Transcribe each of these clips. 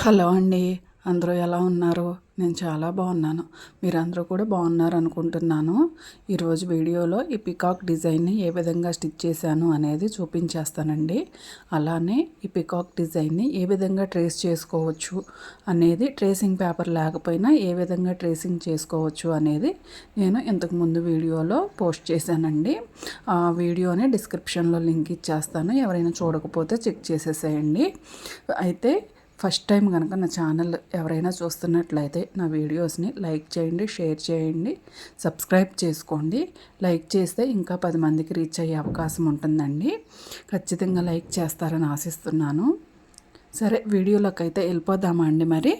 Hello అండి. అందరూ ఎలా ఉన్నారు? నేను చాలా బాగున్నాను. మీరందరూ కూడా బాగున్నారు అనుకుంటున్నాను. ఈరోజు వీడియోలో ఈ పికాక్ డిజైన్ని ఏ విధంగా స్టిచ్ చేశాను అనేది చూపించేస్తానండి. అలానే ఈ పికాక్ డిజైన్ని ఏ విధంగా ట్రేస్ చేసుకోవచ్చు అనేది, ట్రేసింగ్ పేపర్ లేకపోయినా ఏ విధంగా ట్రేసింగ్ చేసుకోవచ్చు అనేది నేను ఇంతకుముందు వీడియోలో పోస్ట్ చేశానండి. ఆ వీడియోని డిస్క్రిప్షన్లో లింక్ ఇచ్చేస్తాను. ఎవరైనా చూడకపోతే చెక్ చేసేసేయండి. అయితే ఫస్ట్ టైం కనుక నా ఛానల్ ఎవరైనా చూస్తున్నట్లయితే నా వీడియోస్ని లైక్ చేయండి, షేర్ చేయండి, సబ్స్క్రైబ్ చేసుకోండి. లైక్ చేస్తే ఇంకా 10 మందికి రీచ్ అయ్యే అవకాశం ఉంటుందండి. ఖచ్చితంగా లైక్ చేస్తారని ఆశిస్తున్నాను. సరే, వీడియోలోకి అయితే వెళ్ళిపోదామా అండి. మరి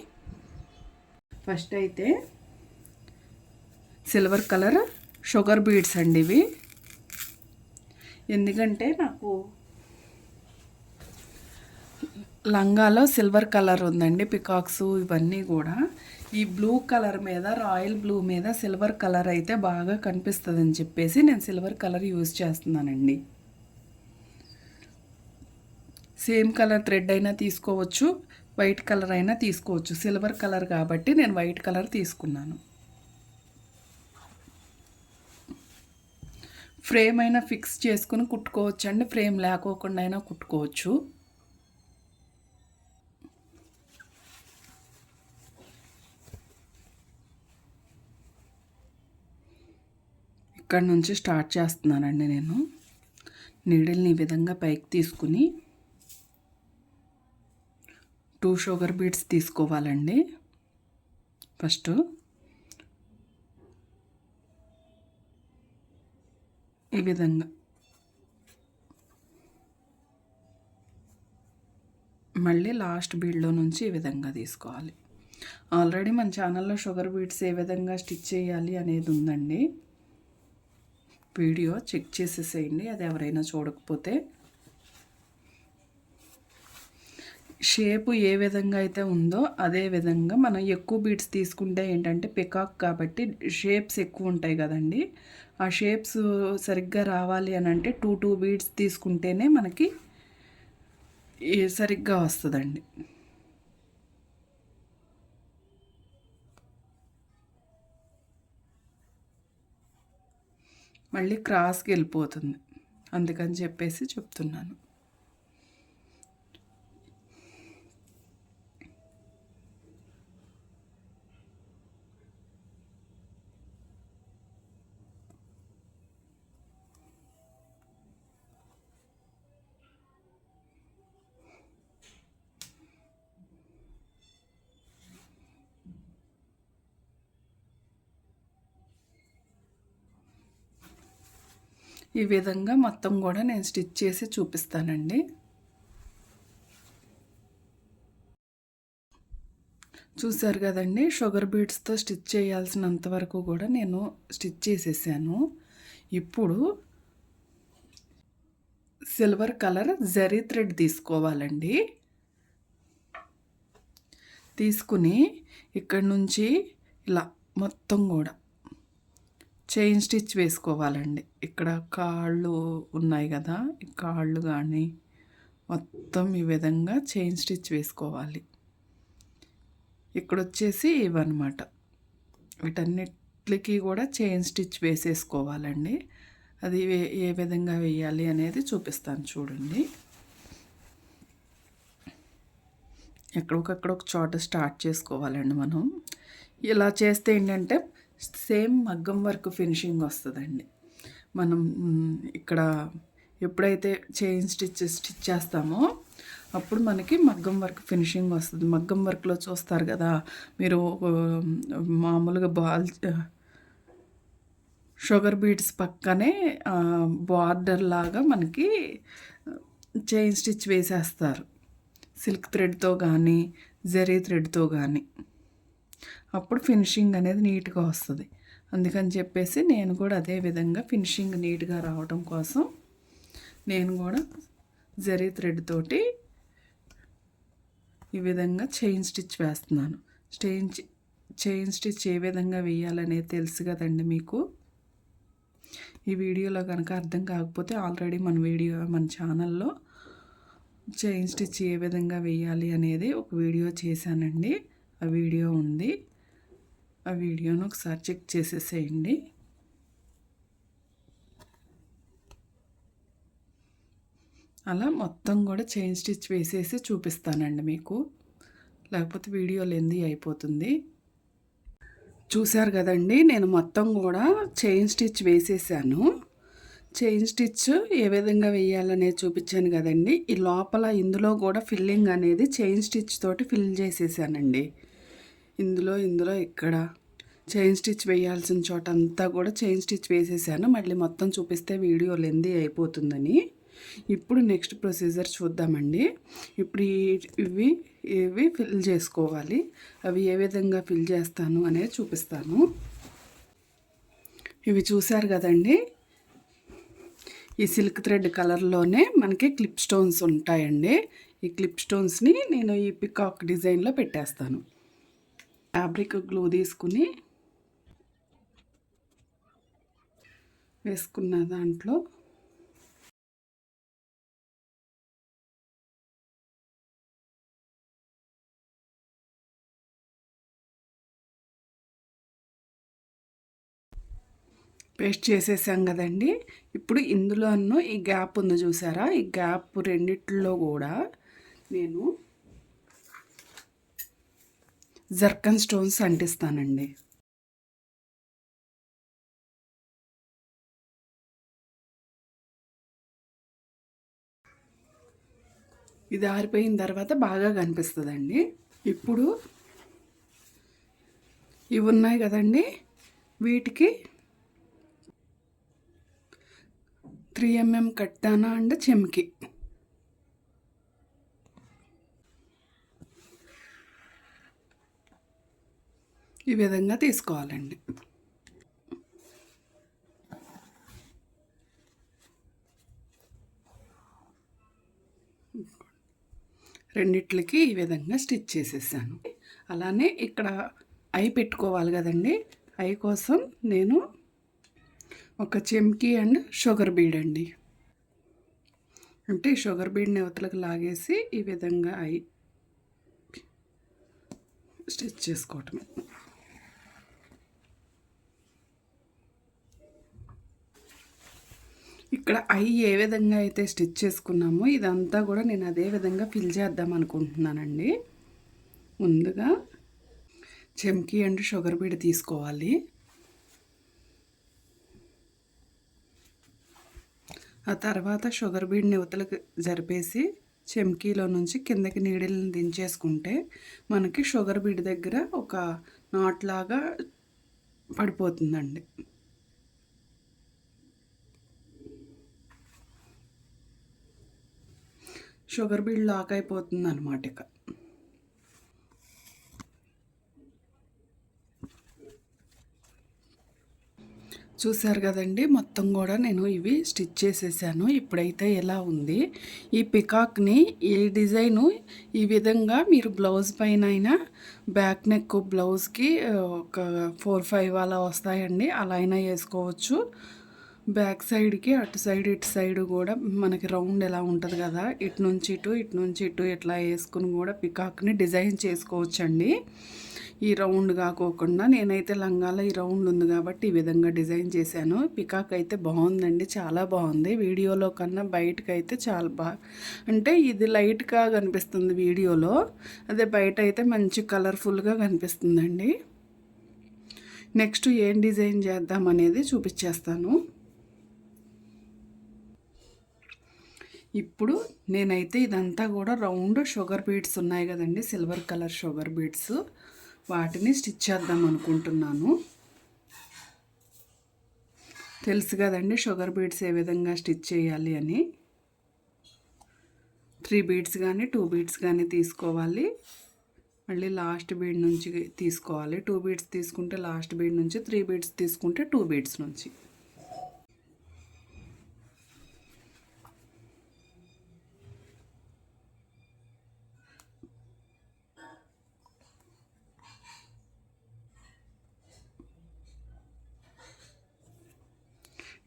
ఫస్ట్ అయితే సిల్వర్ కలర్ షుగర్ బీడ్స్ అండి ఇవి. ఎందుకంటే నాకు లంగాలో సిల్వర్ కలర్ ఉందండి, పికాక్స్ ఇవన్నీ కూడా. ఈ బ్లూ కలర్ మీద, రాయల్ బ్లూ మీద సిల్వర్ కలర్ అయితే బాగా కనిపిస్తుందని చెప్పేసి నేను సిల్వర్ కలర్ యూజ్ చేస్తున్నానండి. సేమ్ కలర్ థ్రెడ్ అయినా తీసుకోవచ్చు, వైట్ కలర్ అయినా తీసుకోవచ్చు. సిల్వర్ కలర్ కాబట్టి నేను వైట్ కలర్ తీసుకున్నాను. ఫ్రేమ్ అయినా ఫిక్స్ చేసుకుని కుట్టుకోవచ్చు అండి, ఫ్రేమ్ లేకోకుండా అయినా కుట్టుకోవచ్చు. ఇక్కడ నుంచి స్టార్ట్ చేస్తున్నానండి. నేను నీడిల్ని ఈ విధంగా పైకి తీసుకుని 2 షుగర్ బీడ్స్ తీసుకోవాలండి. ఫస్ట్ ఈ విధంగా మళ్ళీ లాస్ట్ బీడ్లో నుంచి ఈ విధంగా తీసుకోవాలి. ఆల్రెడీ మన ఛానల్లో షుగర్ బీడ్స్ ఏ విధంగా స్టిచ్ చేయాలి అనేది ఉందండి. వీడియో చెక్ చేసేసేయండి, అది ఎవరైనా చూడకపోతే. షేపు ఏ విధంగా అయితే ఉందో అదే విధంగా మనం ఎక్కువ బీడ్స్ తీసుకుంటే ఏంటంటే పికాక్ కాబట్టి షేప్స్ ఎక్కువ ఉంటాయి కదండి. ఆ షేప్స్ సరిగ్గా రావాలి అని అంటే 2 బీడ్స్ తీసుకుంటేనే మనకి సరిగ్గా వస్తుందండి. మళ్ళీ క్రాస్కి వెళ్ళిపోతుంది, అందుకని చెప్పేసి చెప్తున్నాను. ఈ విధంగా మొత్తం కూడా నేను స్టిచ్ చేసి చూపిస్తానండి. చూసారు కదండి, షుగర్ బీడ్స్తో స్టిచ్ చేయాల్సినంత వరకు కూడా నేను స్టిచ్ చేసేసాను. ఇప్పుడు సిల్వర్ కలర్ జరీ థ్రెడ్ తీసుకోవాలండి. తీసుకుని ఇక్కడ నుంచి ఇలా మొత్తం కూడా చైన్ స్టిచ్ వేసుకోవాలండి. ఇక్కడ కాళ్ళు ఉన్నాయి కదా, ఈ కాళ్ళు కానీ మొత్తం ఈ విధంగా చైన్ స్టిచ్ వేసుకోవాలి. ఇక్కడ వచ్చేసి ఇవన్నమాట, వీటన్నిటికి కూడా చైన్ స్టిచ్ వేసేసుకోవాలండి. అది ఏ విధంగా వేయాలి అనేది చూపిస్తాను చూడండి. ఎక్కడొకక్కడ ఒక చోట స్టార్ట్ చేసుకోవాలండి మనం. ఇలా చేస్తే ఏంటంటే సేమ్ మగ్గం వర్క్ ఫినిషింగ్ వస్తుందండి. మనం ఇక్కడ ఎప్పుడైతే చైన్ స్టిచ్ చేస్తామో అప్పుడు మనకి మగ్గం వర్క్ ఫినిషింగ్ వస్తుంది. మగ్గం వర్క్లో చూస్తారు కదా మీరు, మామూలుగా షుగర్ బీడ్స్ పక్కనే బార్డర్ లాగా మనకి చైన్ స్టిచ్ వేసేస్తారు, సిల్క్ థ్రెడ్తో కానీ జరీ థ్రెడ్తో కానీ. అప్పుడు ఫినిషింగ్ అనేది నీట్గా వస్తుంది. అందుకని చెప్పేసి నేను కూడా అదే విధంగా ఫినిషింగ్ నీట్గా రావడం కోసం నేను కూడా జరీ థ్రెడ్ తోటి ఈ విధంగా చైన్ స్టిచ్ వేస్తున్నాను. చైన్ స్టిచ్ ఏ విధంగా వేయాలనేది తెలుసు కదండి మీకు. ఈ వీడియోలో కనుక అర్థం కాకపోతే ఆల్రెడీ మన ఛానల్లో చైన్ స్టిచ్ ఏ విధంగా వేయాలి అనేది ఒక వీడియో చేశానండి. ఆ వీడియో ఉంది. ఆ వీడియోను ఒకసారి చెక్ చేసేసేయండి. అలా మొత్తం కూడా చైన్ స్టిచ్ వేసేసి చూపిస్తానండి మీకు, లేకపోతే వీడియో లెందీ అయిపోతుంది. చూశారు కదండి, నేను మొత్తం కూడా చైన్ స్టిచ్ వేసేసాను. చైన్ స్టిచ్ ఏ విధంగా వేయాలనేది చూపించాను కదండి. ఈ లోపల ఇందులో కూడా ఫిల్లింగ్ అనేది చైన్ స్టిచ్ తోటి ఫిల్ చేసేసానండి. ఇందులో ఇక్కడ చైన్ స్టిచ్ వేయాల్సిన చోట అంతా కూడా చైన్ స్టిచ్ వేసేసాను. మళ్ళీ మొత్తం చూపిస్తే వీడియో లెందీ అయిపోతుందని ఇప్పుడు నెక్స్ట్ ప్రొసీజర్ చూద్దామండి. ఇప్పుడు ఇవి ఫిల్ చేసుకోవాలి. అవి ఏ విధంగా ఫిల్ చేస్తాను అనేది చూపిస్తాను. ఇవి చూశారు కదండి, ఈ సిల్క్ థ్రెడ్ కలర్లోనే మనకి క్లిప్ స్టోన్స్ ఉంటాయండి. ఈ క్లిప్ స్టోన్స్ని నేను ఈ పికాక్ డిజైన్లో పెట్టేస్తాను. ఫ్యాబ్రిక్ గ్లూ తీసుకుని వేసుకున్న దాంట్లో పేస్ట్ చేసేసాం కదండి. ఇప్పుడు ఇందులోనూ ఈ గ్యాప్ ఉంది చూసారా, ఈ గ్యాప్ రెండిట్లో కూడా నేను జర్కన్ స్టోన్స్ అంటిస్తానండి. ఇది ఆరిపోయిన తర్వాత బాగా కనిపిస్తుందండి. ఇప్పుడు ఇవి ఉన్నాయి కదండి, వీటికి 3mm కట్టానా అండ్ చెమ్కి ఈ విధంగా తీసుకోవాలండి. రెండిట్లకి ఈ విధంగా స్టిచ్ చేసేసాను. అలానే ఇక్కడ ఐ పెట్టుకోవాలి కదండి. ఐ కోసం నేను ఒక చెమ్కి అండ్ షుగర్ బీడ్ అండి, అంటే షుగర్ బీడ్ని అవతలకు లాగేసి ఈ విధంగా ఐ స్టిచ్ చేసుకోవటమే. ఇక్కడ ఐ ఏ విధంగా అయితే స్టిచ్ చేసుకున్నామో ఇదంతా కూడా నేను అదే విధంగా ఫిల్ చేద్దాం అనుకుంటున్నానండి. ముందుగా చెమ్కి అండ్ షుగర్ బీడ్ తీసుకోవాలి. ఆ తర్వాత షుగర్ బీడ్ని ఉతలకు జరిపేసి చెమ్కీలో నుంచి కిందకి నీడిల్ని దించేసుకుంటే మనకి షుగర్ బీడ్ దగ్గర ఒక నాట్ లాగా పడిపోతుందండి. షుగర్ బీడ్ లాక్ అయిపోతుంది అన్నమాట. ఇక చూసారు కదండి, మొత్తం కూడా నేను ఇవి స్టిచ్ చేసేసాను. ఇప్పుడైతే ఎలా ఉంది ఈ పికాక్ని, ఈ డిజైను ఈ విధంగా మీరు బ్లౌజ్ పైన అయినా బ్యాక్ నెక్ బ్లౌజ్కి ఒక 4-5 అలా వస్తాయండి, అలా అయినా వేసుకోవచ్చు. బ్యాక్ సైడ్కి అటు సైడ్ ఇటు సైడ్ కూడా మనకి రౌండ్ ఎలా ఉంటుంది కదా, ఇటు నుంచి ఇటు ఇట్లా వేసుకుని కూడా పికాక్ని డిజైన్ చేసుకోవచ్చండి. ఈ రౌండ్ కాకోకుండా నేనైతే లంగాలో ఈ రౌండ్ ఉంది కాబట్టి ఈ విధంగా డిజైన్ చేశాను. పికాక్ అయితే బాగుందండి, చాలా బాగుంది. వీడియోలో కన్నా బయటకైతే చాలా బాగా, అంటే ఇది లైట్గా కనిపిస్తుంది వీడియోలో, అదే బయట అయితే మంచి కలర్ఫుల్గా కనిపిస్తుందండి. నెక్స్ట్ ఏం డిజైన్ చేద్దాం అనేది చూపించేస్తాను. ఇప్పుడు నేనైతే ఇదంతా కూడా రౌండ్ షుగర్ బీడ్స్ ఉన్నాయి కదండి, సిల్వర్ కలర్ షుగర్ బీడ్స్, వాటిని స్టిచ్ చేద్దాం అనుకుంటున్నాను. తెలుసు కదండి షుగర్ బీడ్స్ ఏ విధంగా స్టిచ్ చేయాలి అని. 3 బీడ్స్ కానీ 2 బీడ్స్ కానీ తీసుకోవాలి. మళ్ళీ లాస్ట్ బీడ్ నుంచి తీసుకోవాలి. 2 బీడ్స్ తీసుకుంటే లాస్ట్ బీడ్ నుంచి, 3 బీడ్స్ తీసుకుంటే 2 బీడ్స్ నుంచి.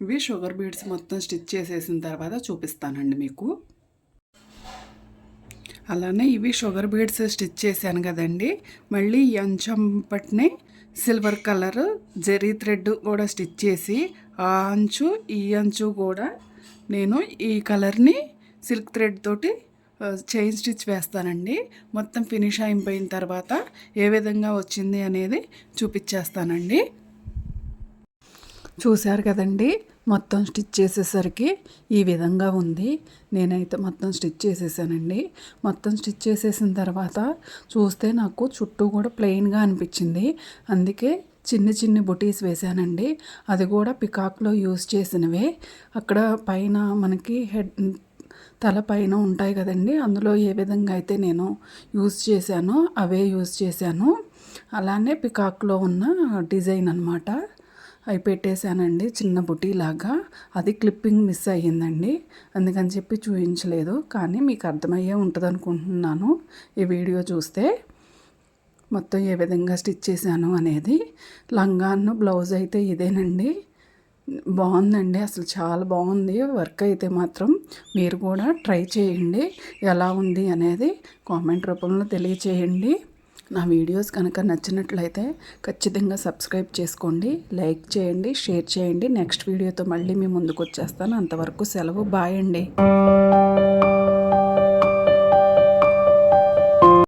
ఇవి షుగర్ బీడ్స్ మొత్తం స్టిచ్ చేసేసిన తర్వాత చూపిస్తానండి మీకు. అలానే ఇవి షుగర్ బీడ్స్ స్టిచ్ చేశాను కదండి. మళ్ళీ ఈ అంచం పట్టిని సిల్వర్ కలర్ జెరీ థ్రెడ్ కూడా స్టిచ్ చేసి ఆ అంచు ఈ అంచు కూడా నేను ఈ కలర్ని సిల్క్ థ్రెడ్ తోటి చైన్ స్టిచ్ వేస్తానండి. మొత్తం ఫినిష్ అయిపోయిన తర్వాత ఏ విధంగా వచ్చింది అనేది చూపించేస్తానండి. చూశారు కదండి, మొత్తం స్టిచ్ చేసేసరికి ఈ విధంగా ఉంది. నేనైతే మొత్తం స్టిచ్ చేసేసానండి. మొత్తం స్టిచ్ చేసేసిన తర్వాత చూస్తే నాకు చుట్టూ కూడా ప్లెయిన్గా అనిపించింది. అందుకే చిన్ని చిన్ని బుటీస్ వేసానండి. అది కూడా పికాక్లో యూజ్ చేసినవే. అక్కడ పైన మనకి తల పైన ఉంటాయి కదండి, అందులో ఏ విధంగా అయితే నేను యూజ్ చేశానో అవే యూజ్ చేశాను. అలానే పికాక్లో ఉన్న డిజైన్ అనమాట అవి పెట్టేశానండి, చిన్న బుటీలాగా. అది క్లిప్పింగ్ మిస్ అయ్యిందండి, అందుకని చెప్పి చూపించలేదు. కానీ మీకు అర్థమయ్యే ఉంటుంది అనుకుంటున్నాను ఈ వీడియో చూస్తే మొత్తం ఏ విధంగా స్టిచ్ చేశాను అనేది. లంగాను బ్లౌజ్ అయితే ఇదేనండి. బాగుందండి, అసలు చాలా బాగుంది వర్క్ అయితే మాత్రం. మీరు కూడా ట్రై చేయండి, ఎలా ఉంది అనేది కామెంట్ రూపంలో తెలియచేయండి. నా వీడియోస్ కనుక నచ్చినట్లయితే ఖచ్చితంగా సబ్స్క్రైబ్ చేసుకోండి, లైక్ చేయండి, షేర్ చేయండి. నెక్స్ట్ వీడియోతో మళ్ళీ మీ ముందుకు వచ్చేస్తాను. అంతవరకు సెలవు, బాయ్ అండి.